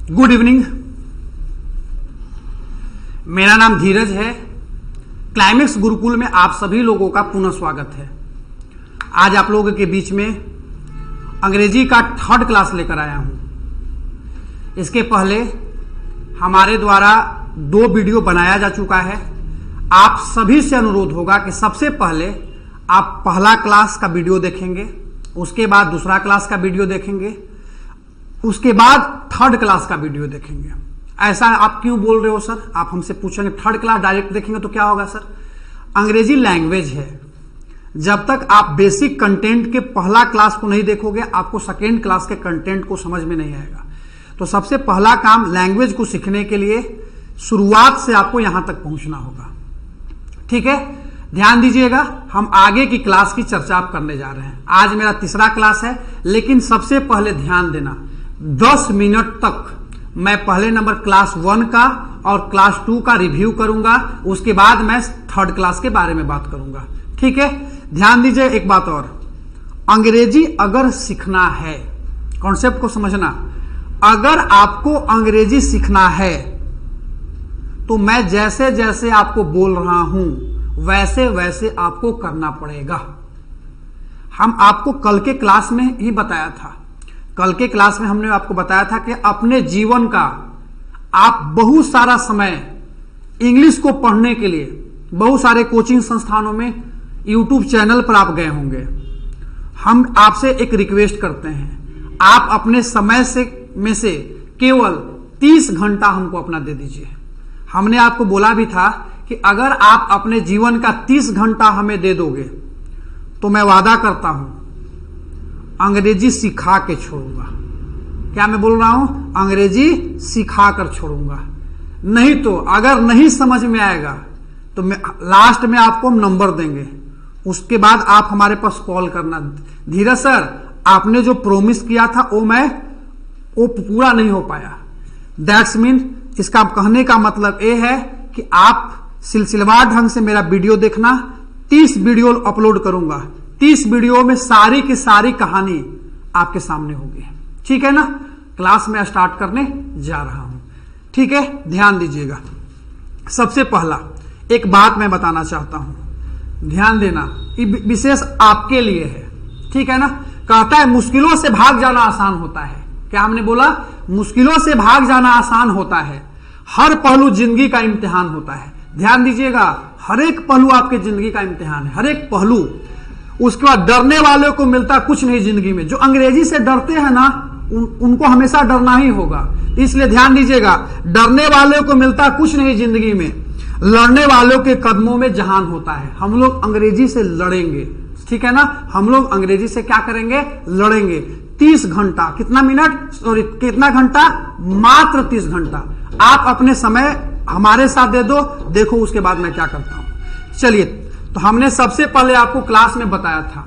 Good evening. मेरा नाम धीरज है। क्लाइमेक्स गुरुकुल में आप सभी लोगों का पुनः स्वागत है। आज आप लोगों के बीच में अंग्रेजी का 3rd क्लास लेकर आया हूं। इसके पहले हमारे द्वारा 2 वीडियो बनाया जा चुका है। आप सभी से अनुरोध होगा कि सबसे पहले आप पहला क्लास का वीडियो देखेंगे, उसके बाद दूसरा क्लास का वीडियो देखेंगे, उसके बाद 3rd क्लास का वीडियो देखेंगे। ऐसा आप क्यों बोल रहे हो सर? आप हमसे पूछेंगे 3rd क्लास डायरेक्ट देखेंगे तो क्या होगा सर? अंग्रेजी लैंग्वेज है। जब तक आप बेसिक कंटेंट के पहला क्लास को नहीं देखोगे, आपको 2nd क्लास के कंटेंट को समझ में नहीं आएगा। तो सबसे पहला काम लैंग्वेज को सीखने के लिए शुरुआत से आपको यहां तक पहुंचना होगा। ठीक है, ध्यान दीजिएगा। हम आगे की क्लास की चर्चा आप करने जा रहे हैं। आज मेरा 3रा क्लास है, लेकिन सबसे पहले ध्यान देना, 10 मिनट तक मैं पहले नंबर क्लास 1 का और क्लास 2 का रिव्यू करूंगा। उसके बाद मैं 3rd क्लास के बारे में बात करूंगा। ठीक है, ध्यान दीजिए। एक बात और, अंग्रेजी अगर सीखना है, कॉन्सेप्ट को समझना, अगर आपको अंग्रेजी सीखना है तो मैं जैसे जैसे आपको बोल रहा हूं वैसे वैसे आपको करना पड़ेगा। हम आपको कल के क्लास में ही बताया था। कल के क्लास में हमने आपको बताया था कि अपने जीवन का आप बहुत सारा समय इंग्लिश को पढ़ने के लिए बहुत सारे कोचिंग संस्थानों में, यूट्यूब चैनल पर आप गए होंगे। हम आपसे एक रिक्वेस्ट करते हैं, आप अपने समय में से केवल 30 घंटा हमको अपना दे दीजिए। हमने आपको बोला भी था कि अगर आप अपने जीवन का 30 घंटा हमें दे दोगे तो मैं वादा करता हूं अंग्रेजी सिखा के छोड़ूंगा। क्या मैं बोल रहा हूं? अंग्रेजी सिखा कर छोड़ूंगा। नहीं तो अगर नहीं समझ में आएगा तो मैं लास्ट में आपको नंबर देंगे, उसके बाद आप हमारे पास कॉल करना, धीरज सर आपने जो प्रॉमिस किया था वो पूरा नहीं हो पाया। दैट्स मीन, इसका कहने का मतलब यह है कि आप सिलसिलेवार ढंग से मेरा वीडियो देखना। 30 वीडियो अपलोड करूंगा। 30 वीडियो में सारी की सारी कहानी आपके सामने होगी। ठीक है ना? क्लास में स्टार्ट करने जा रहा हूं। ठीक है, ध्यान दीजिएगा। सबसे पहला एक बात मैं बताना चाहता हूं, ध्यान देना, ये विशेष आपके लिए है। ठीक है ना? कहता है मुश्किलों से भाग जाना आसान होता है। क्या हमने बोला? मुश्किलों से भाग जाना आसान होता है। हर पहलू जिंदगी का इम्तिहान होता है। ध्यान दीजिएगा, हर एक पहलू आपके जिंदगी का इम्तिहान है, हर एक पहलू। उसके बाद डरने वालों को मिलता कुछ नहीं जिंदगी में। जो अंग्रेजी से डरते हैं ना, उनको हमेशा डरना ही होगा। इसलिए ध्यान दीजिएगा, डरने वालों को मिलता कुछ नहीं जिंदगी में, लड़ने वालों के कदमों में जहान होता है। हम लोग अंग्रेजी से लड़ेंगे। ठीक है ना? हम लोग अंग्रेजी से क्या करेंगे? लड़ेंगे। 30 घंटा, कितना मिनट, सॉरी कितना घंटा? मात्र 30 घंटा आप अपने समय हमारे साथ दे दो। देखो उसके बाद मैं क्या करता हूं। चलिए, तो हमने सबसे पहले आपको क्लास में बताया था।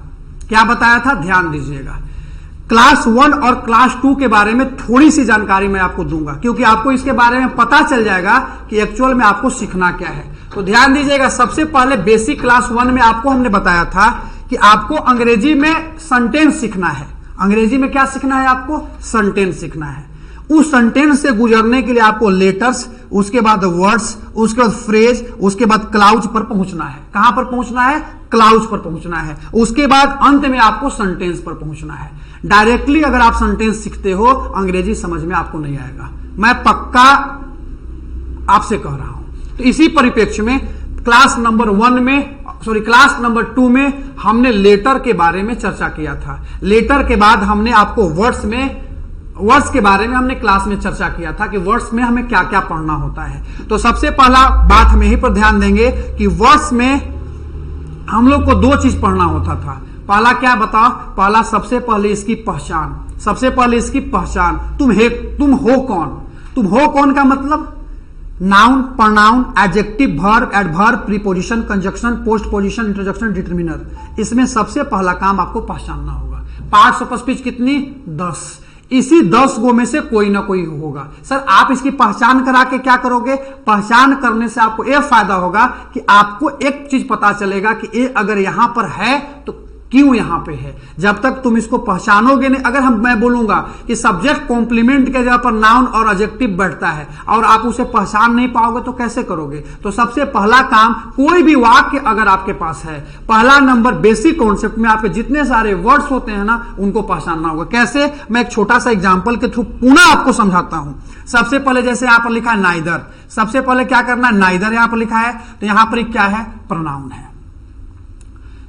क्या बताया था? ध्यान दीजिएगा। क्लास 1 और क्लास 2 के बारे में थोड़ी सी जानकारी मैं आपको दूंगा, क्योंकि आपको इसके बारे में पता चल जाएगा कि एक्चुअल में आपको सीखना क्या है। तो ध्यान दीजिएगा, सबसे पहले बेसिक क्लास 1 में आपको हमने बताया था कि आपको अंग्रेजी में सेंटेंस सीखना है। अंग्रेजी में क्या सीखना है? आपको सेंटेंस सीखना है। उस सेंटेंस से गुजरने के लिए आपको लेटर्स, उसके बाद वर्ड्स, उसके बाद फ्रेज, उसके बाद क्लाउज पर पहुंचना है। कहां पर पहुंचना है? क्लाउज पर पहुंचना है। उसके बाद अंत में आपको सेंटेंस पर पहुंचना है। डायरेक्टली अगर आप सेंटेंस सीखते हो, अंग्रेजी समझ में आपको नहीं आएगा, मैं पक्का आपसे कह रहा हूं। तो इसी परिप्रेक्ष्य में क्लास नंबर 2 में हमने लेटर के बारे में चर्चा किया था। लेटर के बाद हमने आपको वर्ड्स के बारे में हमने क्लास में चर्चा किया था कि वर्ड्स में हमें क्या क्या पढ़ना होता है। तो सबसे पहला बात हम यहीं पर ध्यान देंगे कि वर्ड्स में हम लोग को 2 चीज पढ़ना होता था। पहला क्या बताओ? पहला, सबसे पहले इसकी पहचान। सबसे पहले इसकी पहचान, तुम हो कौन? तुम हो कौन का मतलब noun, pronoun, adjective, verb, adverb, preposition, conjunction, postposition, interjection, determiner. इसमें सबसे पहला काम आपको पहचानना होगा। पार्ट्स ऑफ स्पीच कितनी? 10। इसी 10 गो में से कोई ना कोई होगा। सर आप इसकी पहचान करा के क्या करोगे? पहचान करने से आपको यह फायदा होगा कि आपको एक चीज पता चलेगा कि ये अगर यहां पर है तो क्यों यहां पे है। जब तक तुम इसको पहचानोगे नहीं, अगर मैं बोलूंगा कि सब्जेक्ट कॉम्प्लीमेंट के जगह पर नाउन और एडजेक्टिव बैठता है और आप उसे पहचान नहीं पाओगे तो कैसे करोगे। तो सबसे पहला काम, कोई भी वाक्य अगर आपके पास है, पहला नंबर बेसिक कॉन्सेप्ट में आपके जितने सारे वर्ड्स होते हैं ना, उनको पहचानना होगा। कैसे, मैं एक छोटा सा एग्जाम्पल के थ्रू पुनः आपको समझाता हूं। सबसे पहले जैसे यहां पर लिखा है नाइदर, सबसे पहले क्या करना है, नाइदर यहां पर लिखा है तो यहां पर क्या है, प्रोनाउन है।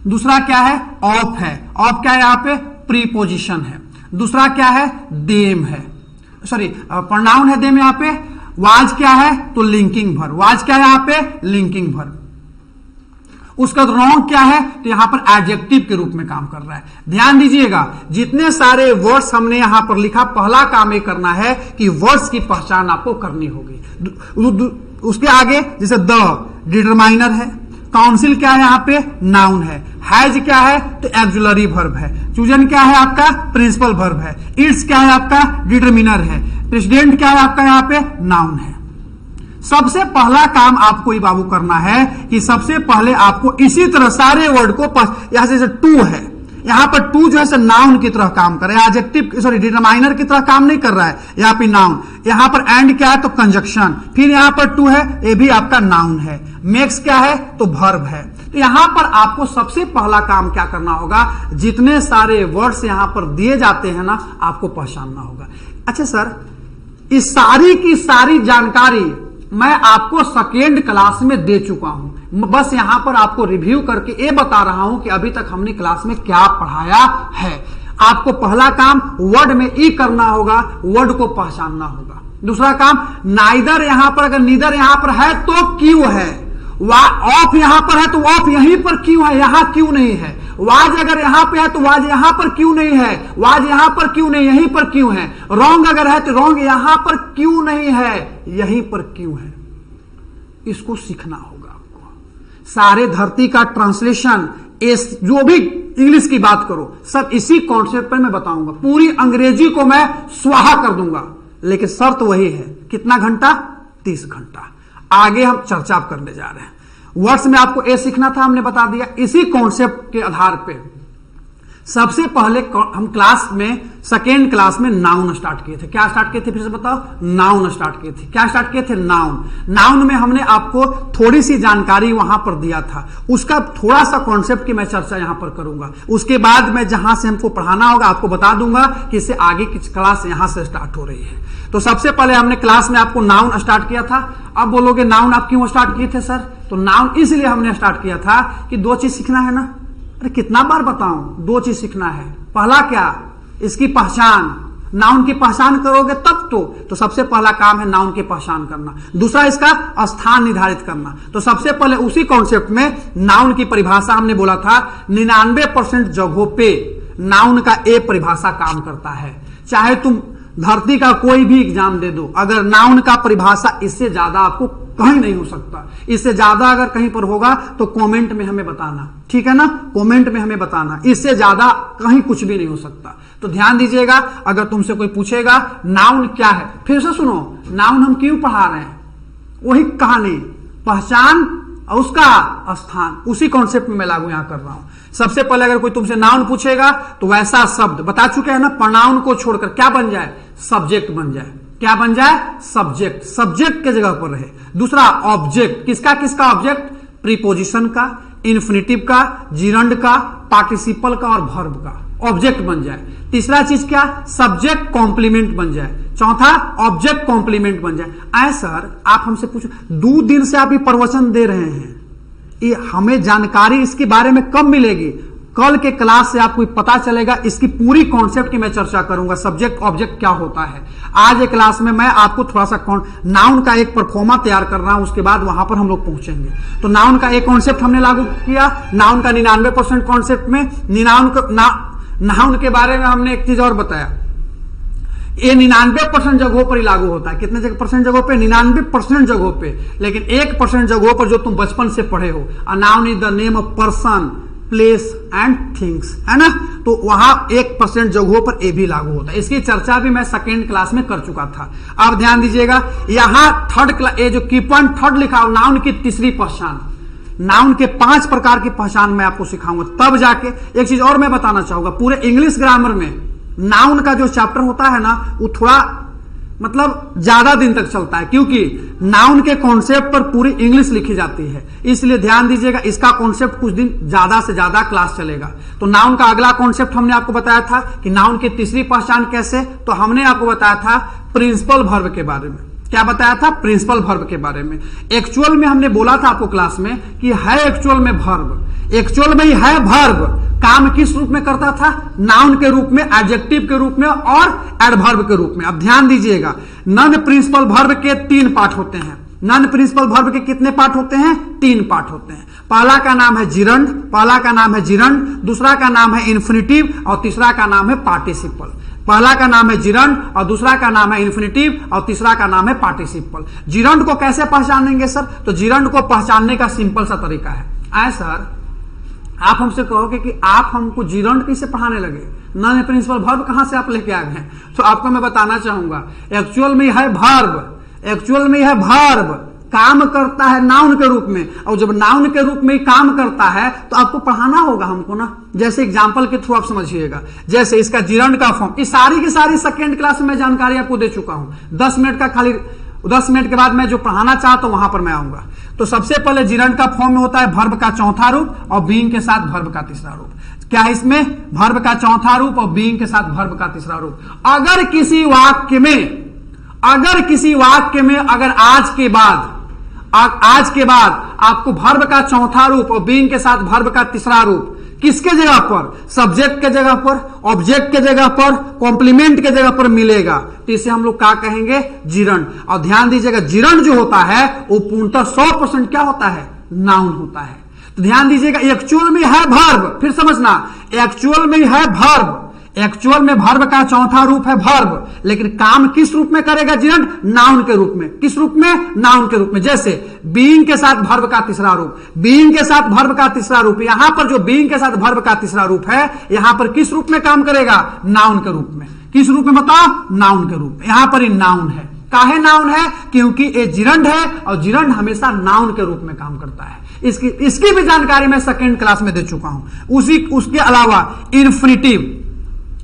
दूसरा क्या है, ऑफ है, ऑफ क्या है यहां पे, प्रीपोजिशन है। दूसरा क्या है, देम है, सॉरी प्रोनाउन है देम यहां पे। वाज क्या है, तो लिंकिंग वर्ब, वाज क्या है यहां पे, लिंकिंग वर्ब। उसका रॉन्ग क्या है, तो यहां पर एडजेक्टिव के रूप में काम कर रहा है। ध्यान दीजिएगा, जितने सारे वर्ड्स हमने यहां पर लिखा, पहला काम ये करना है कि वर्ड्स की पहचान आपको करनी होगी। उसके आगे जैसे द डिटरमाइनर है, काउंसिल क्या है यहां पे, नाउन है, हैज क्या है तो एक्जुलरी वर्ब है, चूजन क्या है आपका, प्रिंसिपल वर्ब है, इट्स क्या है आपका, डिटरमिनर है, प्रेसिडेंट क्या है आपका यहां पे, नाउन है। सबसे पहला काम आपको ही बाबू करना है कि सबसे पहले आपको इसी तरह सारे वर्ड को यहां से टू है, यहां पर टू जो है नाउन की तरह काम कर रहा है, एडजेक्टिव सॉरी डिटरमाइनर की तरह काम नहीं कर रहा है, यहां पे नाउन। यहां पर एंड क्या है तो कंजक्शन, फिर यहां पर टू है, ये भी आपका नाउन है। मेक्स क्या है तो वर्ब है। तो यहां पर आपको सबसे पहला काम क्या करना होगा, जितने सारे वर्ड्स यहां पर दिए जाते हैं ना, आपको पहचानना होगा। अच्छा सर, इस सारी की सारी जानकारी मैं आपको सेकेंड क्लास में दे चुका हूं, बस यहां पर आपको रिव्यू करके ये बता रहा हूं कि अभी तक हमने क्लास में क्या पढ़ाया है। आपको पहला काम वर्ड में ई करना होगा, वर्ड को पहचानना होगा। दूसरा काम, नाइदर यहां पर, अगर नीदर यहां पर है तो क्यों है, ऑफ यहां पर है तो ऑफ यहीं पर क्यों है, यहां क्यों नहीं है। वाज अगर यहां पे है तो वाज यहां पर क्यों नहीं है, वाज यहां पर क्यों नहीं, यहीं पर क्यों है। रॉन्ग अगर है तो रॉन्ग यहां पर क्यों नहीं है, यहीं पर क्यों है। इसको सीखना होगा आपको। सारे धरती का ट्रांसलेशन, जो भी इंग्लिश की बात करो, सब इसी कॉन्सेप्ट पर मैं बताऊंगा। पूरी अंग्रेजी को मैं स्वाहा कर दूंगा, लेकिन शर्त वही है, कितना घंटा, 30 घंटा। आगे हम चर्चा करने जा रहे हैं। वर्ड्स में आपको ए सीखना था, हमने बता दिया। इसी कॉन्सेप्ट के आधार पे सबसे पहले हम क्लास में, सेकेंड क्लास में नाउन स्टार्ट किए थे। क्या स्टार्ट किए थे, फिर से बताओ, नाउन स्टार्ट किए थे। क्या स्टार्ट किए थे, नाउन। नाउन में हमने आपको थोड़ी सी जानकारी वहां पर दिया था, उसका थोड़ा सा कॉन्सेप्ट की मैं चर्चा यहां पर करूंगा। उसके बाद मैं जहां से हमको पढ़ाना होगा आपको बता दूंगा कि इससे आगे की क्लास यहां से स्टार्ट हो रही है। तो सबसे पहले हमने क्लास में आपको नाउन स्टार्ट किया था। अब बोलोगे नाउन आप क्यों स्टार्ट किए थे सर, तो नाउन इसलिए हमने स्टार्ट किया था कि दो चीज सीखना है ना। अरे कितना बार बताऊं, दो चीज सीखना है। पहला क्या, इसकी पहचान, नाउन की पहचान करोगे तब तो सबसे पहला काम है नाउन की पहचान करना। दूसरा इसका स्थान निर्धारित करना। तो सबसे पहले उसी कॉन्सेप्ट में नाउन की परिभाषा हमने बोला था, 99% जगहों पे नाउन का ए परिभाषा काम करता है। चाहे तुम धरती का कोई भी एग्जाम दे दो, अगर नाउन का परिभाषा इससे ज्यादा आपको कहीं नहीं हो सकता। इससे ज्यादा अगर कहीं पर होगा तो कमेंट में हमें बताना, ठीक है ना, कमेंट में हमें बताना। इससे ज्यादा कहीं कुछ भी नहीं हो सकता। तो ध्यान दीजिएगा, अगर तुमसे कोई पूछेगा नाउन क्या है, फिर से सुनो, नाउन हम क्यों पढ़ा रहे हैं, वही कहानी, पहचान और उसका स्थान, उसी कॉन्सेप्ट में मैं लागू यहां कर रहा हूं। सबसे पहले अगर कोई तुमसे नाउन पूछेगा तो वैसा शब्द बता चुके हैं ना, प्रोनाउन को छोड़कर क्या बन जाए, सब्जेक्ट बन जाए। क्या बन जाए, सब्जेक्ट, सब्जेक्ट के जगह पर रहे। दूसरा ऑब्जेक्ट, किसका किसका ऑब्जेक्ट, प्रीपोजिशन का, इन्फिनिटिव का, जिरंड का, पार्टिसिपल का और वर्ब का ऑब्जेक्ट बन जाए। तीसरा चीज क्या, सब्जेक्ट कॉम्प्लीमेंट बन जाए। चौथा ऑब्जेक्ट कॉम्प्लीमेंट बन जाए। आए सर आप हमसे पूछो, 2 दिन से आप ये प्रवचन दे रहे हैं, ये हमें जानकारी इसके बारे में कब मिलेगी, कल के क्लास से आपको पता चलेगा। इसकी पूरी कॉन्सेप्ट की मैं चर्चा करूंगा, सब्जेक्ट ऑब्जेक्ट क्या होता है। आज एक क्लास में मैं आपको थोड़ा सा नाउन का एक परफॉर्मा तैयार कर रहा हूं, उसके बाद वहां पर हम लोग पहुंचेंगे। तो नाउन का एक कॉन्सेप्ट हमने लागू किया, नाउन का 99% कॉन्सेप्ट में नाउन के बारे में हमने एक चीज और बताया, ये 99% जगहों पर ही लागू होता है। कितने परसेंट जगहों पे, 99% जगहों पे। लेकिन 1% जगहों पर जो तुम बचपन से पढ़े हो, a noun is the name of person, place and things, है ना, तो वहां 1% जगहों पर ये भी लागू होता है। इसकी चर्चा भी मैं सेकेंड क्लास में कर चुका था। अब ध्यान दीजिएगा, यहां थर्ड क्लास, ये जो की पॉइंट थर्ड लिखा हो, नाउन की तीसरी पहचान। नाउन के 5 प्रकार की पहचान मैं आपको सिखाऊंगा, तब जाके। एक चीज और मैं बताना चाहूंगा, पूरे इंग्लिश ग्रामर में नाउन का जो चैप्टर होता है ना, वो थोड़ा मतलब ज्यादा दिन तक चलता है, क्योंकि नाउन के कॉन्सेप्ट पर पूरी इंग्लिश लिखी जाती है। इसलिए ध्यान दीजिएगा, इसका कॉन्सेप्ट कुछ दिन ज्यादा से ज्यादा क्लास चलेगा। तो नाउन का अगला कॉन्सेप्ट हमने आपको बताया था कि नाउन की तीसरी पहचान कैसे, तो हमने आपको बताया था प्रिंसिपल वर्ब के बारे में। क्या बताया था? प्रिंसिपल वर्ब के बारे में। एक्चुअल में हमने बोला था आपको क्लास में कि है एक्चुअल में वर्ब, एक्चुअल में ही है वर्ब, काम किस रूप में करता था? नाउन के रूप में, एडजेक्टिव के रूप में और एडवर्ब के रूप में। अब ध्यान दीजिएगा, नॉन प्रिंसिपल वर्ब के 3 पार्ट होते हैं। नॉन प्रिंसिपल वर्ब के कितने पार्ट होते हैं? 3 पार्ट होते हैं। पहला का नाम है जिरंड, पहला का नाम है जिरंड, दूसरा का नाम है इन्फिनिटिव और तीसरा का नाम है पार्टिसिपल। पहला का नाम है जिरंड और दूसरा का नाम है इन्फिनिटिव और तीसरा का नाम है पार्टिसिपल। जिरंड को कैसे पहचानेंगे सर? तो जिरंड को पहचानने का सिंपल सा तरीका है। आए सर, आप हमसे कहोगे कि आप हमको जिरंड कैसे पढ़ाने लगे, नॉन प्रिंसिपल वर्ब कहां से आप लेके आ गए हैं? तो आपको मैं बताना चाहूंगा, एक्चुअल में है वर्ब, एक्चुअल में है वर्ब, काम करता है नाउन के रूप में, और जब नाउन के रूप में काम करता है तो आपको पढ़ाना होगा हमको ना। जैसे एग्जांपल के थ्रू आप समझिएगा, जैसे इसका जिरंड का फॉर्म, इस सारी की सारी सेकेंड क्लास में जानकारी आपको दे चुका हूं। 10 मिनट का खाली, 10 मिनट के बाद मैं जो पढ़ाना चाहता हूं वहां पर मैं आऊंगा। तो सबसे पहले जिरंड का फॉर्म में होता है वर्ब का चौथा रूप और बीइंग के साथ वर्ब का तीसरा रूप। क्या है इसमें? वर्ब का चौथा रूप और बीइंग के साथ वर्ब का तीसरा रूप। अगर किसी वाक्य में अगर आज के बाद आपको वर्ब का चौथा रूप और बीइंग के साथ वर्ब का तीसरा रूप किसके जगह पर? सब्जेक्ट के जगह पर, ऑब्जेक्ट के जगह पर, कॉम्प्लीमेंट के जगह पर मिलेगा, तो इसे हम लोग क्या कहेंगे? जिरंड। और ध्यान दीजिएगा, जिरंड जो होता है वो पूर्णतः 100% क्या होता है? नाउन होता है। तो ध्यान दीजिएगा, एक्चुअल में है वर्ब, फिर समझना, एक्चुअल में है वर्ब, एक्चुअल में वर्ब का चौथा रूप है वर्ब, लेकिन काम किस रूप में करेगा जिरंड? नाउन के रूप में। किस रूप में? नाउन के रूप में। जैसे बीइंग के साथ वर्ब का तीसरा रूप, बीइंग के साथ वर्ब का तीसरा रूप, यहां पर जो बीइंग के साथ वर्ब का तीसरा रूप है, यहां पर किस रूप में काम करेगा? नाउन के रूप में। किस रूप में बताओ? नाउन के रूप में। यहां पर नाउन है। काहे नाउन है? क्योंकि ये जिरंड है और जिरंड हमेशा नाउन के रूप में काम करता है। इसकी भी जानकारी मैं सेकेंड क्लास में दे चुका हूं। उसके अलावा इन्फिनिटिव,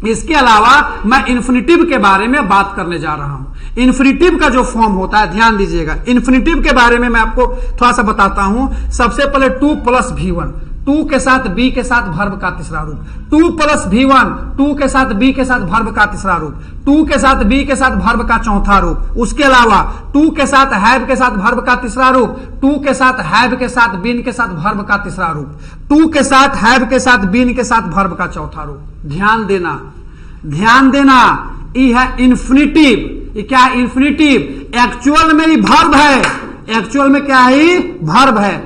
इसके अलावा मैं इन्फिनिटिव के बारे में बात करने जा रहा हूं। इन्फिनिटिव का जो फॉर्म होता है, ध्यान दीजिएगा, इन्फिनिटिव के बारे में मैं आपको थोड़ा सा बताता हूं। सबसे पहले 2 + V1, 2 के साथ बी के साथ वर्ब का तीसरा रूप, 2 + V1, 2 के साथ बी के साथ वर्ब का तीसरा रूप, 2 के साथ बी के साथ वर्ब का चौथा रूप। उसके अलावा 2 के साथ हैव के साथ वर्ब का तीसरा रूप, 2 के साथ हैव के साथ बीन के साथ वर्ब का तीसरा रूप, 2 के साथ हैव के साथ बीन के साथ वर्ब का चौथा रूप। ध्यान देना, ध्यान देना, ये है इन्फिनिटिव। ये क्या है? इन्फिनिटिव। एक्चुअल में ही वर्ब है, एक्चुअल में क्या है? वर्ब है।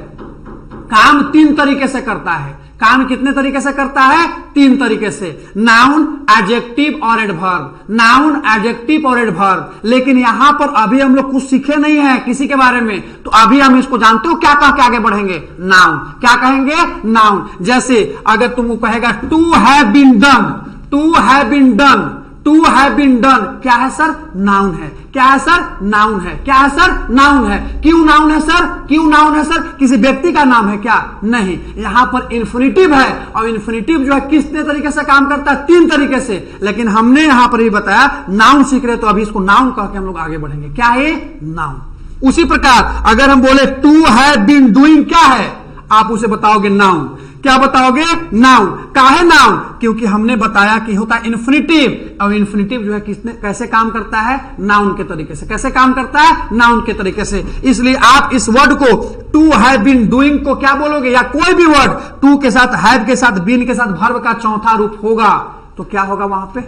काम 3 तरीके से करता है। काम कितने तरीके से करता है? 3 तरीके से, नाउन, एडजेक्टिव और एडवर्ब। नाउन, एडजेक्टिव और एडवर्ब। लेकिन यहां पर अभी हम लोग कुछ सीखे नहीं है किसी के बारे में, तो अभी हम इसको जानते हो क्या कह के आगे बढ़ेंगे? नाउन। क्या कहेंगे? नाउन। जैसे अगर तुम कहेगा to have been done, to have been done, to have been done, क्या है सर? नाउन है। क्या है सर? नाउन है। क्या है सर? नाउन है। क्यों नाउन है सर? क्यों नाउन है सर? किसी व्यक्ति का नाम है क्या? नहीं। यहां पर इन्फिनिटिव है और इन्फिनिटिव जो है कितने तरीके से काम करता है? 3 तरीके से। लेकिन हमने यहां पर भी बताया नाउन सीख रहे, तो अभी इसको नाउन कह के हम लोग आगे बढ़ेंगे। क्या है? नाउन। उसी प्रकार अगर हम बोले टू हैव बीन डूइंग, क्या है? आप उसे बताओगे नाउन। क्या बताओगे? नाउन। काहे नाउन? क्योंकि हमने बताया कि होता है इन्फिनिटिव, और इन्फिनिटिव जो है किसने कैसे काम करता है? नाउन के तरीके से। कैसे काम करता है? नाउन के तरीके से। इसलिए आप इस वर्ड को टू हैव बीन डूइंग को क्या बोलोगे? या कोई भी वर्ड टू के साथ, हैव के साथ, बीन के साथ वर्ब का चौथा रूप होगा तो क्या होगा? वहां पे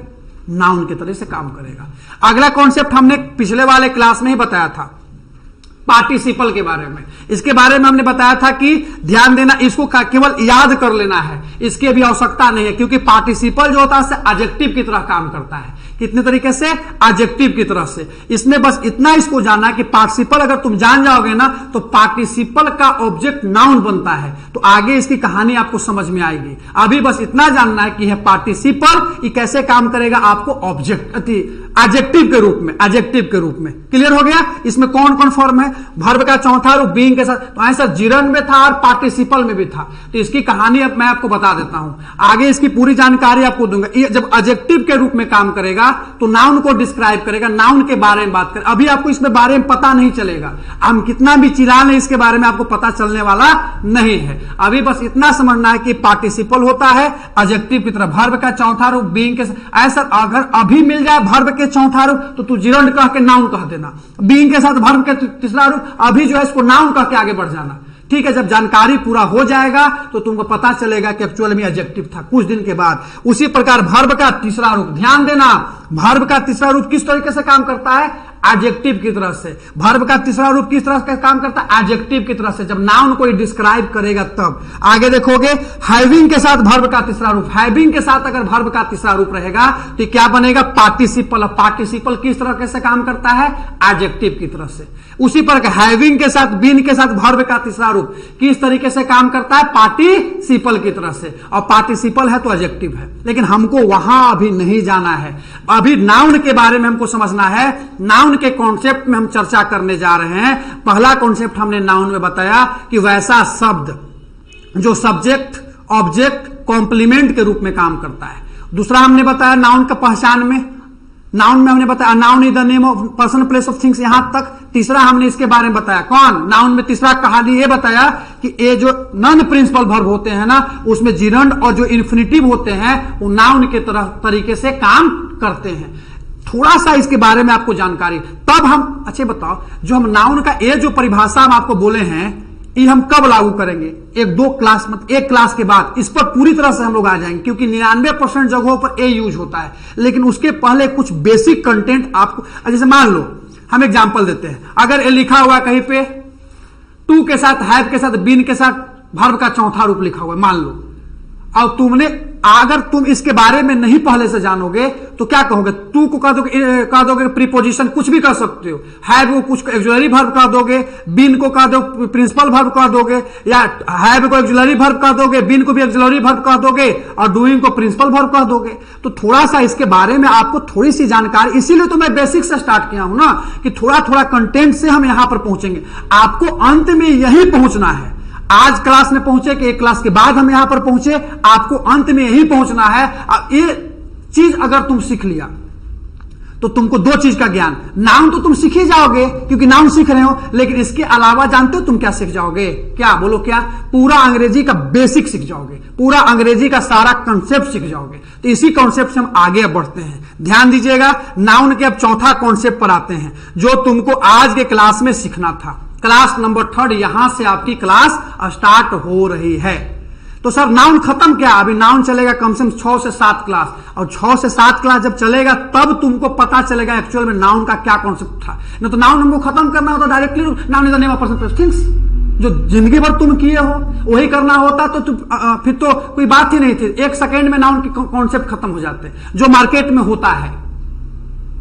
नाउन के तरह से काम करेगा। अगला कॉन्सेप्ट हमने पिछले वाले क्लास में ही बताया था, पार्टिसिपल के बारे में। इसके बारे में हमने बताया था कि ध्यान देना, इसको केवल याद कर लेना है, इसकी भी आवश्यकता नहीं है, क्योंकि पार्टिसिपल जो होता है एडजेक्टिव की तरह काम करता है। कितने तरीके से? एडजेक्टिव की तरह से। इसमें बस इतना इसको जानना है कि पार्टिसिपल अगर तुम जान जाओगे ना तो पार्टिसिपल का ऑब्जेक्ट नाउन बनता है, तो आगे इसकी कहानी आपको समझ में आएगी। अभी बस इतना जानना है कि यह पार्टिसिपल ये कैसे काम करेगा, आपको ऑब्जेक्ट एडजेक्टिव के रूप में, एडजेक्टिव के रूप में। क्लियर हो गया? इसमें कौन कौन फॉर्म है? वर्ब का चौथा रूप बीइंग के साथ, तो ऐसा जिरंड में था और पार्टिसिपल में भी था। तो इसकी कहानी अब मैं आपको बता देता हूं, आगे इसकी पूरी जानकारी आपको दूंगा। ये जब एडजेक्टिव के रूप में काम करेगा तो नाउन को डिस्क्राइब करेगा, नाउन के बारे में बात करें। अभी आपको इसमें बारे में पता नहीं चलेगा, हम कितना भी चिल्ला लें इसके बारे में आपको पता चलने वाला नहीं है। अभी बस इतना समझना है कि पार्टिसिपल होता है एडजेक्टिव की तरह, वर्ब का चौथा रूप बीइंग के साथ। ऐसा अगर अभी मिल जाए वर्ब के चौथा रूप तो तू जिरंड कह के नाउन कह देना, बीइंग के साथ वर्ब के तीसरा रूप, अभी जो है इसको नाउन कह के आगे बढ़ जाना। ठीक है, जब जानकारी पूरा हो जाएगा तो तुमको पता चलेगा कि एक्चुअल में एडजेक्टिव था कुछ दिन के बाद। उसी प्रकार वर्ब का तीसरा रूप, ध्यान देना, वर्ब का तीसरा रूप किस तरीके से काम करता है? एडजेक्टिव की तरह से। वर्ब का तीसरा रूप किस तरह से काम करता है? एडजेक्टिव की तरह से, जब नाउन को डिस्क्राइब करेगा तब। आगे देखोगे हैविंग के साथ वर्ब का तीसरा रूप, हैविंग के साथ अगर वर्ब का तीसरा रूप रहेगा तो क्या बनेगा? पार्टिसिपल। पार्टिसिपल किस तरह से काम करता है? एडजेक्टिव की तरह से। उसी पर हैविंग के साथ बीन के साथ वर्ब का तीसरा रूप किस तरीके से काम करता है? पार्टिसिपल की तरह से। और पार्टिसिपल है तो एडजेक्टिव है, लेकिन हमको वहां अभी नहीं जाना है। अभी नाउन के बारे में हमको समझना है। नाउन के कॉन्सेप्ट में हम चर्चा करने जा रहे हैं। पहला कॉन्सेप्ट हमने नाउन में बताया कि वैसा शब्द जो सब्जेक्ट, ऑब्जेक्ट, कॉम्प्लीमेंट के रूप में काम करता है। दूसरा हमने बताया नाउन का पहचान में, नाउन में हमने बताया noun is the name of person, place of things, यहां तक। तीसरा हमने इसके बारे में बताया, कौन? नाउन में तीसरा कहानी ये बताया कि ये जो नॉन प्रिंसिपल वर्ब होते हैं ना, उसमें जिरंड और जो इन्फिनिटिव होते हैं वो नाउन के तरह तरीके से काम करते हैं। थोड़ा सा इसके बारे में आपको जानकारी, तब हम अच्छे बताओ, जो हम नाउन का ये जो परिभाषा हम आपको बोले हैं ये हम कब लागू करेंगे? एक क्लास के बाद इस पर पूरी तरह से हम लोग आ जाएंगे, क्योंकि 99% जगहों पर ए यूज होता है। लेकिन उसके पहले कुछ बेसिक कंटेंट आपको, जैसे मान लो हम एग्जांपल देते हैं, अगर ये लिखा हुआ कहीं पे टू के साथ, हैव के साथ, बीन के साथ वर्ब का चौथा रूप लिखा हुआ है, मान लो, और तुमने अगर तुम इसके बारे में नहीं पहले से जानोगे तो क्या कहोगे? टू को कह दोगे प्रीपोजिशन, कुछ भी कर सकते हो। हैव को कुछ एक्सुलरी वर्ब कह दोगे, बीन को कह दो प्रिंसिपल वर्ब कह दोगे, या हैव को एक्सुलरी वर्ब कह दोगे, बीन को भी एक्सुलरी वर्ब कह दोगे, और डूइंग को प्रिंसिपल वर्ब कह दोगे। तो थोड़ा सा इसके बारे में आपको थोड़ी सी जानकारी, इसीलिए तो मैं बेसिक से स्टार्ट किया हूं ना, कि थोड़ा थोड़ा कंटेंट से हम यहां पर पहुंचेंगे। आपको अंत में यही पहुंचना है। आज क्लास में पहुंचे कि एक क्लास के बाद हम यहां पर पहुंचे, आपको अंत में यही पहुंचना है। ये चीज अगर तुम सीख लिया तो तुमको दो चीज का ज्ञान, नाउन तो तुम सीख ही जाओगे क्योंकि नाउन सीख रहे हो, लेकिन इसके अलावा जानते हो तुम क्या सीख जाओगे? क्या बोलो? क्या? पूरा अंग्रेजी का बेसिक सीख जाओगे, पूरा अंग्रेजी का सारा कॉन्सेप्ट सीख जाओगे। तो इसी कॉन्सेप्ट से हम आगे बढ़ते हैं। ध्यान दीजिएगा, नाउन के अब चौथा कॉन्सेप्ट पर आते हैं जो तुमको आज के क्लास में सीखना था। क्लास नंबर 3 यहां से आपकी क्लास स्टार्ट हो रही है। तो सर नाउन खत्म क्या? अभी नाउन चलेगा कम से कम 6 से 7 क्लास, और 6 से 7 क्लास जब चलेगा तब तुमको पता चलेगा एक्चुअल में नाउन का क्या कॉन्सेप्ट था। नहीं तो नाउन हमको खत्म करना होता directly, noun is the name of person, place of things, जो जिंदगी भर तुम किए हो वही करना होता तो फिर तो कोई बात ही नहीं थी। 1 सेकेंड में नाउन के कॉन्सेप्ट खत्म हो जाते, जो मार्केट में होता है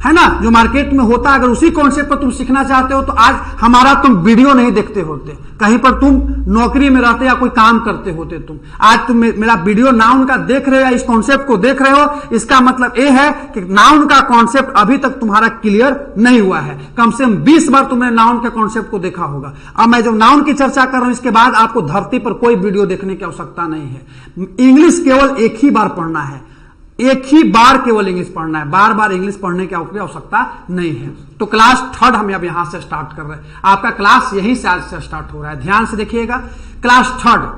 ना, जो मार्केट में होता है। अगर उसी कॉन्सेप्ट पर तुम सीखना चाहते हो तो आज हमारा तुम वीडियो नहीं देखते होते, कहीं पर तुम नौकरी में रहते या कोई काम करते होते। तुम आज तुम मेरा वीडियो नाउन का देख रहे हो या इस कॉन्सेप्ट को देख रहे हो, इसका मतलब यह है कि नाउन का कॉन्सेप्ट अभी तक तुम्हारा क्लियर नहीं हुआ है। कम से कम 20 बार तुमने नाउन के कॉन्सेप्ट को देखा होगा। अब मैं जब नाउन की चर्चा कर रहा हूं, इसके बाद आपको धरती पर कोई वीडियो देखने की आवश्यकता नहीं है। इंग्लिश केवल एक ही बार पढ़ना है, एक ही बार केवल इंग्लिश पढ़ना है, बार बार इंग्लिश पढ़ने की आवश्यकता नहीं है। तो क्लास 3 हम अब यहां से स्टार्ट कर रहे हैं। आपका क्लास यहीं से आज से स्टार्ट हो रहा है, ध्यान से देखिएगा। क्लास 3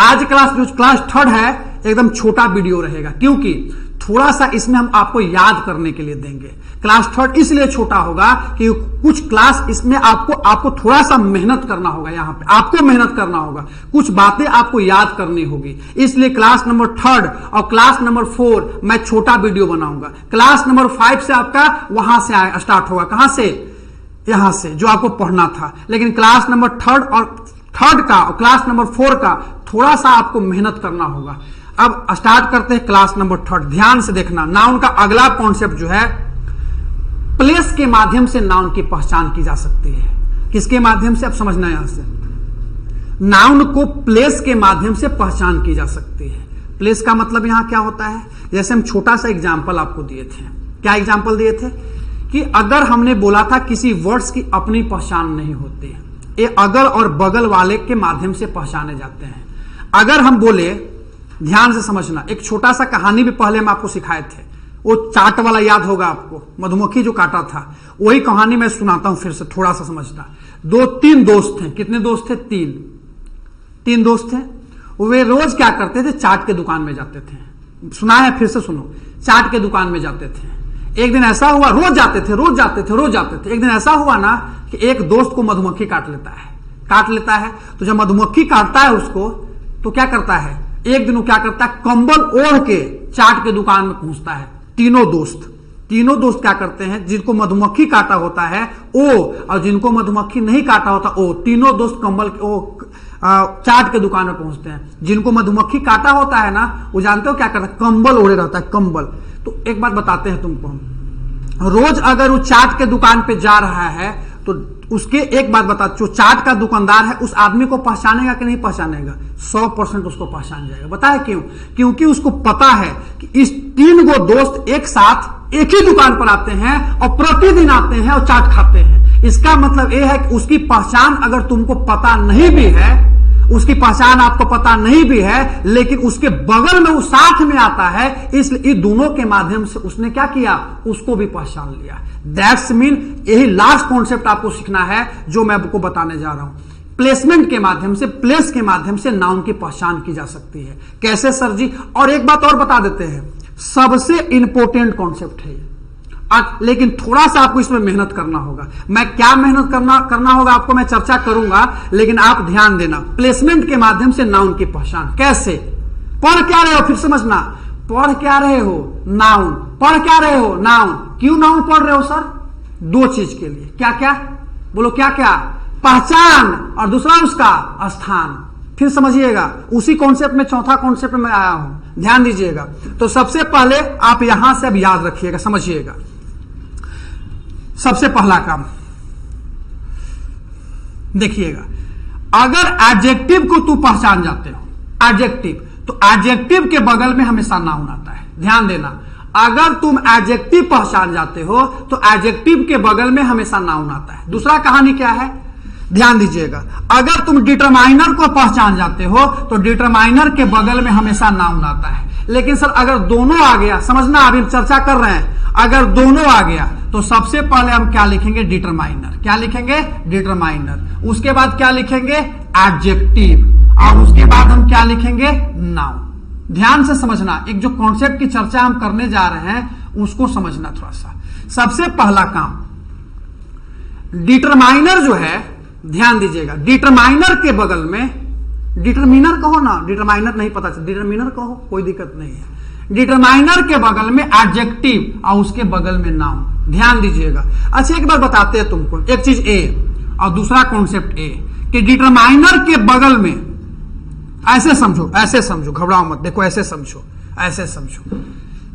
आज जो क्लास 3 है एकदम छोटा वीडियो रहेगा, क्योंकि थोड़ा सा इसमें हम आपको याद करने के लिए देंगे। क्लास 3 इसलिए छोटा होगा कि कुछ क्लास इसमें आपको थोड़ा सा मेहनत करना होगा। यहां पे आपको मेहनत करना होगा, कुछ बातें आपको याद करनी होगी। इसलिए क्लास नंबर 3 और क्लास नंबर 4 मैं छोटा वीडियो बनाऊंगा। क्लास नंबर 5 से आपका वहां से स्टार्ट होगा, कहां से? यहां से, जो आपको पढ़ना था। लेकिन क्लास नंबर 3 का और क्लास नंबर 4 का थोड़ा सा आपको मेहनत करना होगा। अब स्टार्ट करते हैं क्लास नंबर 3। ध्यान से देखना, नाउन का अगला कॉन्सेप्ट जो है, प्लेस के माध्यम से नाउन की पहचान की जा सकती है। किसके माध्यम से, अब समझना यहां से, नाउन को प्लेस के माध्यम से पहचान की जा सकती है। प्लेस का मतलब यहां क्या होता है, जैसे हम छोटा सा एग्जाम्पल आपको दिए थे। क्या एग्जाम्पल दिए थे कि अगर हमने बोला था किसी वर्ड्स की अपनी पहचान नहीं होती है, ये अगल और बगल वाले के माध्यम से पहचाने जाते हैं। अगर हम बोले, ध्यान से समझना, एक छोटा सा कहानी भी पहले हम आपको सिखाए थे, वो चाट वाला याद होगा आपको, मधुमक्खी जो काटा था, वही कहानी मैं सुनाता हूं फिर से, थोड़ा सा समझना। 2-3 दोस्त थे। कितने दोस्त थे? 3 दोस्त थे। वे रोज क्या करते थे, चाट के दुकान में जाते थे। सुना है, फिर से सुनो, चाट के दुकान में जाते थे। एक दिन ऐसा हुआ, रोज जाते थे। एक दिन ऐसा हुआ ना कि एक दोस्त को मधुमक्खी काट लेता है। तो जब मधुमक्खी काटता है उसको, तो क्या करता है, एक दिन वो क्या करता है, कंबल ओढ़ के चाट के दुकान में पहुंचता है। तीनों दोस्त क्या करते हैं, जिनको मधुमक्खी काटा होता है ओ, और जिनको मधुमक्खी नहीं काटा होता ओ, तीनों दोस्त कंबल चाट के दुकान में पहुंचते हैं। जिनको मधुमक्खी काटा होता है ना, वो जानते हो क्या करता है, कंबल ओढ़े रहता है, कंबल। तो एक बात बताते हैं तुमको हम, रोज अगर वो चाट के दुकान पे जा रहा है तो उसके, एक बात बता, जो चाट का दुकानदार है उस आदमी को पहचानेगा कि नहीं पहचानेगा? 100% उसको पहचान जाएगा। बताए क्यों? क्योंकि उसको पता है कि इस 3 गो दोस्त एक साथ एक ही दुकान पर आते हैं और प्रतिदिन आते हैं और चाट खाते हैं। इसका मतलब यह है कि उसकी पहचान अगर तुमको पता नहीं भी है, उसकी पहचान आपको पता नहीं भी है, लेकिन उसके बगल में वो साथ में आता है, इसलिए इन दोनों के माध्यम से उसने क्या किया, उसको भी पहचान लिया। दैट्स मीन, यही लास्ट कॉन्सेप्ट आपको सीखना है जो मैं आपको बताने जा रहा हूं। प्लेसमेंट के माध्यम से, प्लेस के माध्यम से नाउन की पहचान की जा सकती है। कैसे सर जी? और एक बात और बता देते हैं, सबसे इंपॉर्टेंट कॉन्सेप्ट है, लेकिन थोड़ा सा आपको इसमें मेहनत करना होगा। मैं क्या मेहनत करना होगा आपको मैं चर्चा करूंगा, लेकिन आप ध्यान देना। प्लेसमेंट के माध्यम से नाउन की पहचान कैसे? पढ़ क्या रहे हो, फिर समझना, पढ़ क्या रहे हो, नाउन। पढ़ क्या रहे हो, नाउन। क्यों नाउन पढ़ रहे हो सर? 2 चीज के लिए। क्या क्या बोलो? क्या क्या? पहचान, और दूसरा उसका स्थान। फिर समझिएगा, उसी कॉन्सेप्ट में चौथा कॉन्सेप्ट में आया हूं, ध्यान दीजिएगा। तो सबसे पहले आप यहां से अब याद रखिएगा, समझिएगा। सबसे पहला काम देखिएगा, अगर एडजेक्टिव को तू पहचान जाते हो, एडजेक्टिव, तो एडजेक्टिव के बगल में हमेशा नाउन आता है। ध्यान देना, अगर तुम एडजेक्टिव पहचान जाते हो तो एडजेक्टिव के बगल में हमेशा नाउन आता है। दूसरा कहानी क्या है, ध्यान दीजिएगा, अगर तुम डिटरमाइनर को पहचान जाते हो तो डिटरमाइनर के बगल में हमेशा नाउन आता है। लेकिन सर अगर दोनों आ गया, समझना, अभी हम चर्चा कर रहे हैं, अगर दोनों आ गया तो सबसे पहले हम क्या लिखेंगे, डिटरमाइनर। क्या लिखेंगे, डिटरमाइनर। उसके बाद क्या लिखेंगे, एडजेक्टिव, और उसके बाद हम क्या लिखेंगे, नाउन। ध्यान से समझना, एक जो कॉन्सेप्ट की चर्चा हम करने जा रहे हैं उसको समझना थोड़ा सा। सबसे पहला काम, डिटरमाइनर जो है, ध्यान दीजिएगा, डिटरमाइनर के बगल में, डिटरमिनर कहो ना, डिटरमाइनर नहीं पता चल, डिटरमिनर कहो, कोई दिक्कत नहीं है। डिटरमाइनर के बगल में एडजेक्टिव और उसके बगल में नाउन। ध्यान दीजिएगा। अच्छा एक बार बताते हैं तुमको, एक चीज ए और दूसरा कॉन्सेप्ट ए, कि डिटरमाइनर के बगल में, ऐसे समझो, घबराओ मत, देखो ऐसे समझो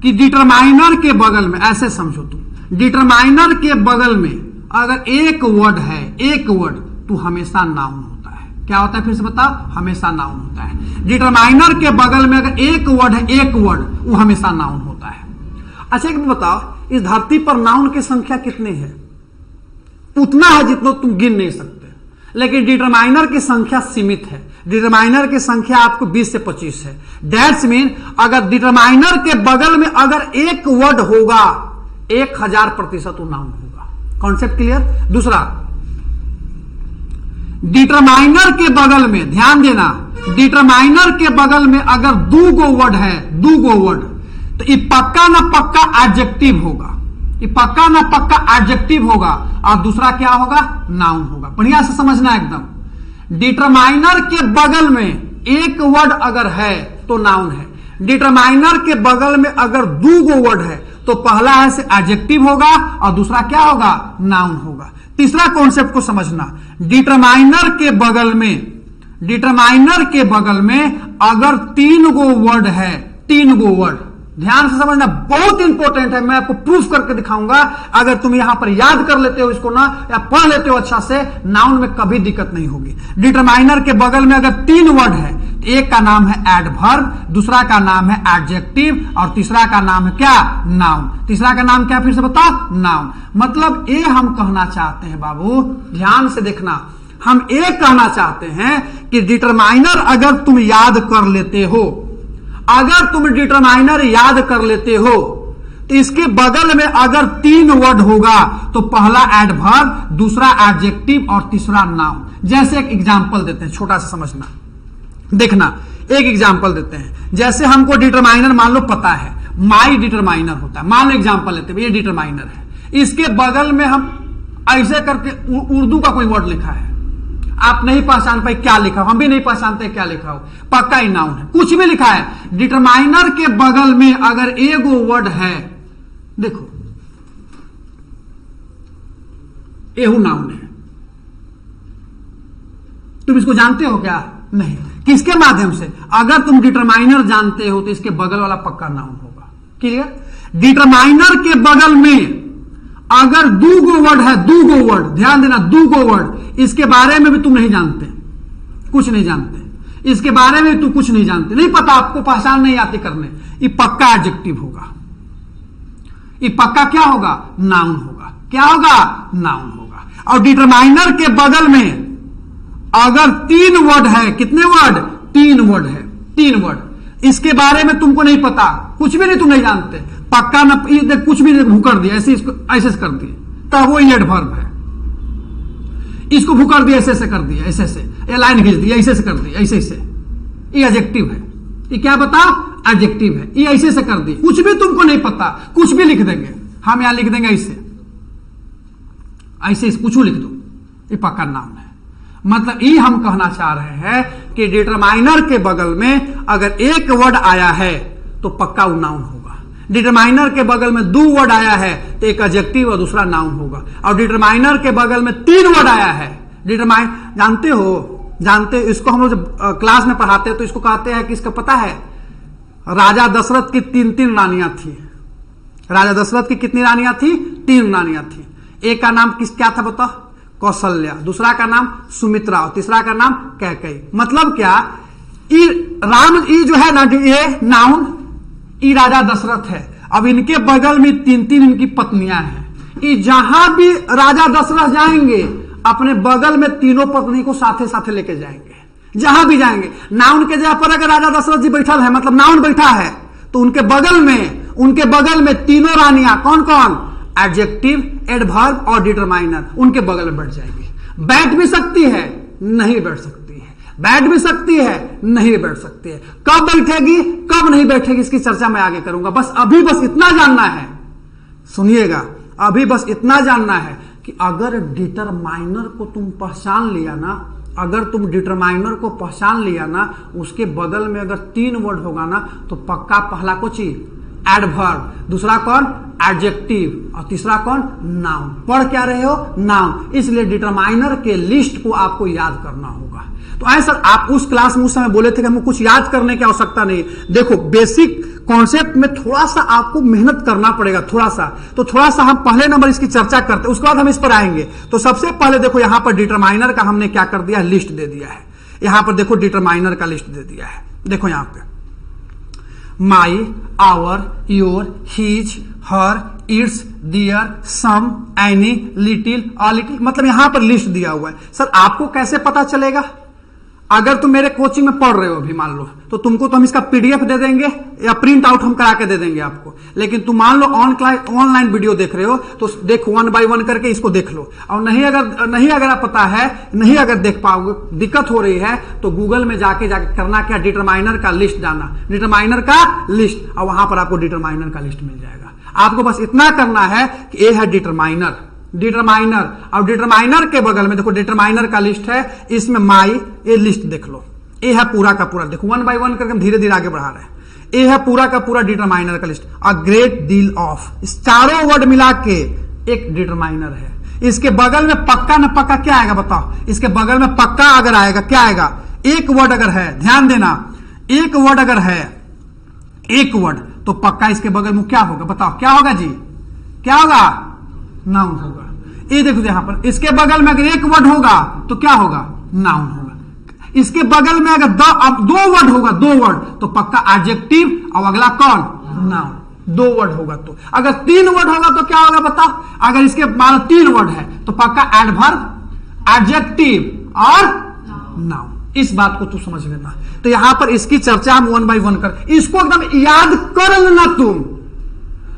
कि डिटरमाइनर के बगल में, ऐसे समझो तुम, डिटरमाइनर के बगल में अगर एक वर्ड है, एक वर्ड, तो हमेशा नाउन होता है। क्या होता है, फिर से बताओ, हमेशा नाउन होता है। डिटरमाइनर के बगल में अगर एक वर्ड है, एक वर्ड, वो हमेशा नाउन होता है। अच्छा एक बताओ, इस धरती पर नाउन की संख्या कितनी है? उतना है जितना तुम गिन नहीं सकते, लेकिन डिटरमाइनर की संख्या सीमित है। डिटरमाइनर की संख्या आपको 20 से 25 है। दैट्स मीन, अगर डिटरमाइनर के बगल में अगर एक वर्ड होगा, 1000% वो नाउन होगा। Concept clear? दूसरा, डिटरमाइनर के बगल में, ध्यान देना, डिटरमाइनर के बगल में अगर 2 गो वर्ड है, 2 गो वर्ड, तो ये पक्का ना पक्का एडजेक्टिव होगा, ये पक्का ना पक्का एडजेक्टिव होगा, और दूसरा क्या होगा, नाउन होगा। बढ़िया से समझना एकदम। डिटरमाइनर के बगल में एक वर्ड अगर है तो नाउन है। डिटरमाइनर के बगल में अगर 2 गो वर्ड है तो पहला है से एडजेक्टिव होगा और दूसरा क्या होगा, नाउन होगा। तीसरा कॉन्सेप्ट को समझना, डिटरमाइनर के बगल में अगर 3 गो वर्ड है, 3 गो वर्ड, ध्यान से समझना, बहुत इंपॉर्टेंट है, मैं आपको प्रूफ करके दिखाऊंगा। अगर तुम यहां पर याद कर लेते हो इसको ना, या पढ़ लेते हो अच्छा से, नाउन में कभी दिक्कत नहीं होगी। डिटरमाइनर के बगल में अगर 3 वर्ड है, एक का नाम है एडवर्ब, दूसरा का नाम है एडजेक्टिव, और तीसरा का नाम है क्या? नाउन। तीसरा का नाम क्या, फिर से बताओ? नाउन। मतलब ये हम कहना चाहते हैं बाबू, ध्यान से देखना, हम ये कहना चाहते हैं कि डिटरमाइनर अगर तुम याद कर लेते हो, अगर तुम डिटरमाइनर याद कर लेते हो, तो इसके बगल में अगर 3 वर्ड होगा तो पहला एडवर्ब, दूसरा एडजेक्टिव और तीसरा नाउन। जैसे एक एग्जांपल देते हैं, छोटा सा समझना, देखना, एक एग्जांपल देते हैं। जैसे हमको डिटरमाइनर मान लो पता है, माई डिटरमाइनर होता है, मान लो एग्जांपल लेते हैं, ये डिटरमाइनर है, इसके बगल में हम ऐसे करके उर्दू का कोई वर्ड लिखा है, आप नहीं पहचान पाए क्या लिखा हो, हम भी नहीं पहचानते क्या लिखा हो, पक्का ही नाउन है, कुछ भी लिखा है। डिटरमाइनर के बगल में अगर एगो वर्ड है, देखो एहू नाउन है, तुम इसको जानते हो क्या? नहीं। किसके माध्यम से? अगर तुम डिटरमाइनर जानते हो तो इसके बगल वाला पक्का नाउन होगा। क्लियर? डिटरमाइनर के बगल में अगर 2 गो वर्ड है, 2 गो वर्ड, ध्यान देना, 2 गो वर्ड, इसके बारे में भी तुम नहीं जानते, कुछ नहीं जानते, इसके बारे में तुम कुछ नहीं जानते, नहीं पता, आपको पहचान नहीं आती करने, ये पक्का एडजेक्टिव होगा, ये पक्का क्या होगा? नाउन होगा। क्या होगा? नाउन होगा। और डिटरमाइनर के बगल में अगर 3 वर्ड है, कितने वर्ड? 3 वर्ड है, 3 वर्ड, इसके बारे में तुमको नहीं पता, कुछ भी नहीं, तुम नहीं जानते, पक्का न, कुछ भी नहीं, भूकर दिया ऐसे, इसको ऐसे कर दिए, तब वो एडवर्ब है, इसको भूकर दिया, ऐसे से कर दिया, ऐसे से, ये लाइन खींच दिया, ऐसे से कर दिया, ऐसे से, ये एडजेक्टिव है, ये क्या बताओ? एडजेक्टिव है, ये ऐसे से कर दिया, कुछ भी तुमको नहीं पता, कुछ भी लिख देंगे, हम यहां लिख देंगे ऐसे, ऐसे कुछ लिख दो, ये पक्का नाउन है। मतलब ये हम कहना चाह रहे हैं कि डिटरमाइनर के बगल में अगर एक वर्ड आया है तो पक्का वो नाउन होगा। डिटरमाइनर के बगल में 2 वर्ड आया है तो एक एडजेक्टिव और दूसरा नाउन होगा। और डिटरमाइनर के बगल में 3 वर्ड आया है, जानते हो, जानते, इसको हम लोग जब क्लास में पढ़ाते हैं तो इसको कहते हैं कि इसका पता है, राजा दशरथ की 3 रानियां थी। राजा दशरथ की कितनी रानियां थी? 3 रानियां थी। एक का नाम क्या था बताओ? कौशल्या, दूसरा का नाम सुमित्रा और तीसरा का नाम कैकेयी। मतलब क्या, राम जो है ना, ये नाउन, ये राजा दशरथ है। अब इनके बगल में 3 इनकी पत्नियां हैं, ये जहां भी राजा दशरथ जाएंगे अपने बगल में तीनों पत्नी को साथे साथे लेके जाएंगे, जहां भी जाएंगे। नाउन के जगह पर अगर राजा दशरथ जी बैठल है, मतलब नाउन बैठा है, तो उनके बगल में तीनों रानियां, कौन कौन? एडजेक्टिव, एडवर्ब और डिटरमाइनर, उनके बगल में बैठ जाएगी। बैठ भी सकती है, नहीं बैठ सकती है, बैठ भी सकती है, नहीं बैठ सकती है। कब बैठेगी, कब नहीं बैठेगी, इसकी चर्चा मैं आगे करूंगा। बस अभी बस इतना जानना है, सुनिएगा, अभी बस इतना जानना है कि अगर डिटरमाइनर को तुम पहचान लिया ना, अगर तुम डिटरमाइनर को पहचान लिया ना, उसके बगल में अगर 3 वर्ड होगा ना, तो पक्का पहला को चीज एडवर्ब, दूसरा कौन? एडजेक्टिव और तीसरा कौन? नाउन। पढ़ क्या रहे हो? नाउन। इसलिए डिटरमाइनर के लिस्ट को आपको याद करना होगा। तो ऐसा आप उस क्लास में उस समय बोले थे कि हमको कुछ याद करने की आवश्यकता नहीं। देखो, बेसिक कॉन्सेप्ट में थोड़ा सा आपको मेहनत करना पड़ेगा, थोड़ा सा। तो थोड़ा सा हम पहले नंबर इसकी चर्चा करते हैं, उसके बाद हम इस पर आएंगे। तो सबसे पहले देखो, यहां पर डिटरमाइनर का हमने क्या कर दिया? लिस्ट दे दिया है। यहां पर देखो, डिटरमाइनर का लिस्ट दे दिया है। देखो यहां पे my, our, your, his, her, its, their, some, any, little, a little, मतलब यहां पर लिस्ट दिया हुआ है। सर आपको कैसे पता चलेगा? अगर तुम मेरे कोचिंग में पढ़ रहे हो अभी मान लो, तो तुमको तो हम इसका पीडीएफ दे देंगे या प्रिंट आउट हम करा के दे देंगे आपको। लेकिन तुम मान लो ऑनलाइन वीडियो देख रहे हो, तो देखो 1 बाय 1 करके इसको देख लो। और नहीं अगर आप पता है, नहीं अगर देख पाओगे, दिक्कत हो रही है, तो गूगल में जाके करना क्या? डिटरमाइनर का लिस्ट डालना, डिटरमाइनर का लिस्ट, और वहां पर आपको डिटरमाइनर का लिस्ट मिल जाएगा। आपको बस इतना करना है कि ये है डिटरमाइनर, और डिटरमाइनर के बगल में देखो, डिटरमाइनर का लिस्ट है, इसमें माई, ये लिस्ट देख लो, ये है पूरा का पूरा। देखो 1 बाय 1 करके हम धीरे धीरे आगे बढ़ा रहे हैं। ये है पूरा का पूरा डिटरमाइनर का list. A great deal of, इस चारों वर्ड मिला के एक डिटरमाइनर है। इसके बगल में पक्का न पक्का क्या आएगा बताओ? इसके बगल में पक्का अगर आएगा क्या आएगा? एक वर्ड अगर है, ध्यान देना, एक वर्ड अगर है, एक वर्ड, तो पक्का इसके बगल में क्या होगा? बताओ क्या होगा जी? क्या होगा? नाउन होगा। ये देखो यहां पर इसके बगल में अगर एक वर्ड होगा तो क्या होगा? नाउन होगा। इसके बगल में अगर दो वर्ड होगा, दो वर्ड, तो पक्का एडजेक्टिव और अगला कौन? नाउन। दो वर्ड होगा तो, अगर तीन वर्ड होगा तो क्या होगा बताओ? अगर इसके मान 3 वर्ड है तो पक्का एडवर्ब, एडजेक्टिव और नाउन। इस बात को तू समझ लेना। तो यहां पर इसकी चर्चा हम 1 बाय 1 कर, इसको एकदम याद कर लेना। तुम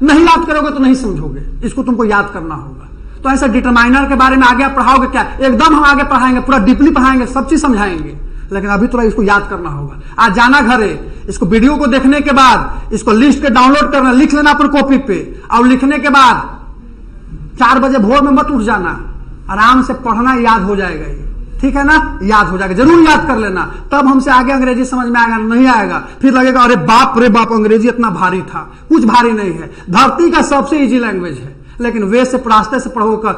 नहीं याद करोगे तो नहीं समझोगे, इसको तुमको याद करना होगा। तो ऐसा डिटरमाइनर के बारे में आगे आप पढ़ाओगे क्या? एकदम हम आगे पढ़ाएंगे, पूरा डीपली पढ़ाएंगे, सब चीज समझाएंगे, लेकिन अभी थोड़ा इसको याद करना होगा। आज जाना घर है, इसको वीडियो को देखने के बाद इसको लिस्ट के डाउनलोड करना, लिख लेना अपन कॉपी पे, और लिखने के बाद 4 बजे भोर में मत उठ जाना, आराम से पढ़ना, याद हो जाएगा ये, ठीक है ना? याद हो जाएगा, जरूर याद कर लेना, तब हमसे आगे अंग्रेजी समझ में आएगा। नहीं आएगा फिर लगेगा अरे बाप रे बाप, अंग्रेजी इतना भारी था। कुछ भारी नहीं है, धरती का सबसे इजी लैंग्वेज है, लेकिन वे से रास्ते से पढ़ोगे,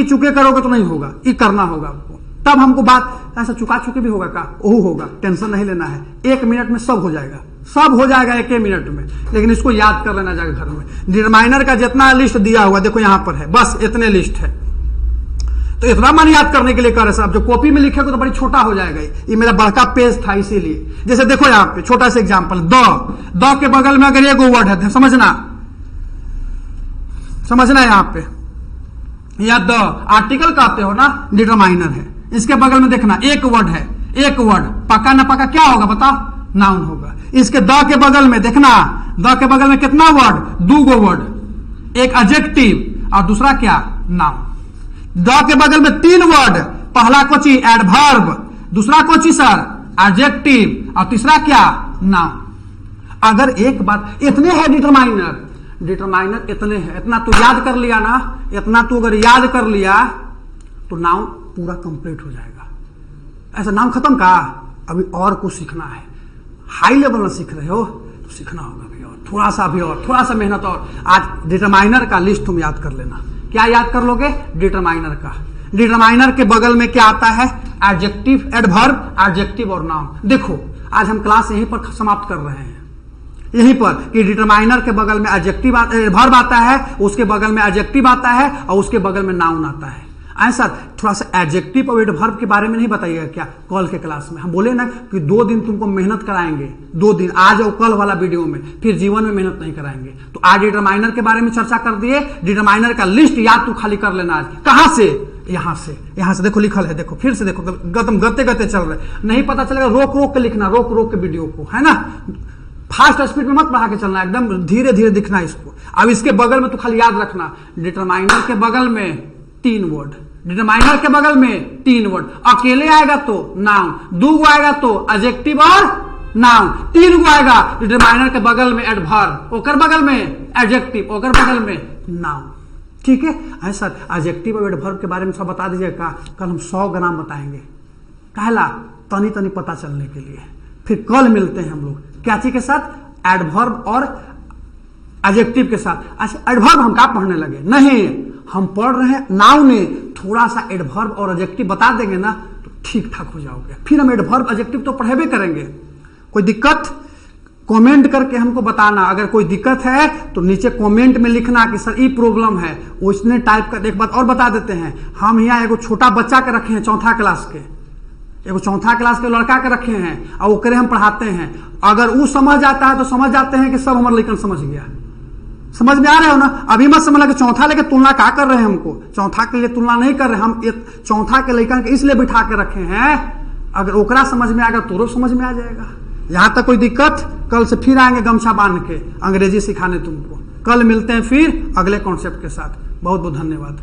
चुके करोगे तो नहीं होगा, ये करना होगा आपको। तब हमको बात ऐसा चुका चुके भी होगा का? वो होगा, टेंशन नहीं लेना है, 1 मिनट में सब हो जाएगा, सब हो जाएगा 1 मिनट में, लेकिन इसको याद कर लेना जाएगा घर में। डिटरमाइनर का जितना लिस्ट दिया हुआ देखो यहां पर है, बस इतने लिस्ट है, तो इतना मन याद करने के लिए कर रहे साहब। जो कॉपी में लिखेगा तो बड़ी छोटा हो जाएगा, ये मेरा बड़का पेज था इसीलिए। जैसे देखो यहाँ पे छोटा सा एग्जांपल, द के बगल में अगर एक वर्ड है, समझना यहाँ पे, या द आर्टिकल कहते हो ना, डिटरमाइनर है। इसके बगल में देखना एक वर्ड है, एक वर्ड, पक्का ना पक्का क्या होगा बताओ? नाउन होगा। इसके द के बगल में देखना, द के बगल में कितना वर्ड? 2 वर्ड, एक एडजेक्टिव और दूसरा क्या? नाउन। द के बगल में 3 वर्ड, पहला कोची एडवर्ब, दूसरा कोची सर एडजेक्टिव, और तीसरा क्या? नाउन। अगर एक बात, इतने है डिटरमाइनर इतने है, इतना तू याद कर लिया ना, इतना तू अगर याद कर लिया तो नाउन पूरा कंप्लीट हो जाएगा। ऐसा नाउन खत्म का? अभी और कुछ सीखना है, हाई लेवल में सीख रहे हो तो सीखना होगा भी, और थोड़ा सा मेहनत और। आज डिटरमाइनर का लिस्ट तुम याद कर लेना। क्या याद कर लोगे? डिटरमाइनर का। डिटरमाइनर के बगल में क्या आता है? एडजेक्टिव, एडवर्ब, एडजेक्टिव और नाउन। देखो आज हम क्लास यहीं पर समाप्त कर रहे हैं, यहीं पर कि डिटरमाइनर के बगल में एडजेक्टिव एडवर्ब आता है, उसके बगल में एडजेक्टिव आता है, और उसके बगल में नाउन आता है। ऐसा थोड़ा सा एडजेक्टिव और एडवर्ब के बारे में नहीं बताइएगा क्या कल के क्लास में? हम बोले ना कि 2 दिन तुमको मेहनत कराएंगे, 2 दिन, आज और कल वाला वीडियो में, फिर जीवन में मेहनत नहीं कराएंगे। तो आज डिटरमाइनर के बारे में चर्चा कर दिए, डिटरमाइनर का लिस्ट याद तू खाली कर लेना। आज कहां से? यहां से देखो लिखल है, देखो फिर से देखो, गते चल रहे, नहीं पता चलेगा, रोक के लिखना, रोक के वीडियो को, है ना? फास्ट स्पीड में मत बढ़ा के चलना, एकदम धीरे धीरे दिखना इसको। अब इसके बगल में तो खाली याद रखना, डिटरमाइनर के बगल में 3 वर्ड, डिटरमाइनर के बगल में 3 वर्ड, अकेले आएगा तो नाउन, 2 आएगा तो एडजेक्टिव और नाउन, 3 आएगा डिटरमाइनर के बगल में एडवर्ब, ओकर बगल में एडजेक्टिव, ओकर बगल में नाउन। ठीक है? ऐसा एडजेक्टिव और एडवर्ब के बारे में सब बता दीजिएगा। कल हम 100 ग्राम बताएंगे, कहला तनी पता चलने के लिए। फिर कल मिलते हैं हम लोग क्या चीज के साथ? एडवर्ब और एडजेक्टिव के साथ। अच्छा एडवर्ब हम क्या पढ़ने लगे? नहीं, हम पढ़ रहे हैं नाउन ने, थोड़ा सा एडवर्ब और एडजेक्टिव बता देंगे ना तो ठीक ठाक हो जाओगे। फिर हम एडवर्ब एडजेक्टिव तो पढ़ेबे करेंगे। कोई दिक्कत कमेंट करके हमको बताना, अगर कोई दिक्कत है तो नीचे कमेंट में लिखना कि सर ये प्रॉब्लम है, उसने टाइप कर। एक बात और बता देते हैं, हम यहाँ एगो छोटा बच्चा के रखे हैं, 4th क्लास के, एगो 4th क्लास के लड़का के रखे हैं, और ओकरे हम पढ़ाते हैं। अगर वो समझ आता है तो समझ जाते हैं कि सब हमारे लेकिन समझ गया। समझ में आ रहे हो ना? अभी मत समझ लगे 4th लेके तुलना क्या कर रहे हैं, हमको 4th के लिए तुलना नहीं कर रहे हम, 4th के लेकर के इसलिए बिठा के रखे हैं, अगर ओकरा समझ में आएगा तो समझ में आ जाएगा। यहां तक कोई दिक्कत? कल से फिर आएंगे गमछा बांध के अंग्रेजी सिखाने तुमको। कल मिलते हैं फिर अगले कॉन्सेप्ट के साथ। बहुत बहुत धन्यवाद।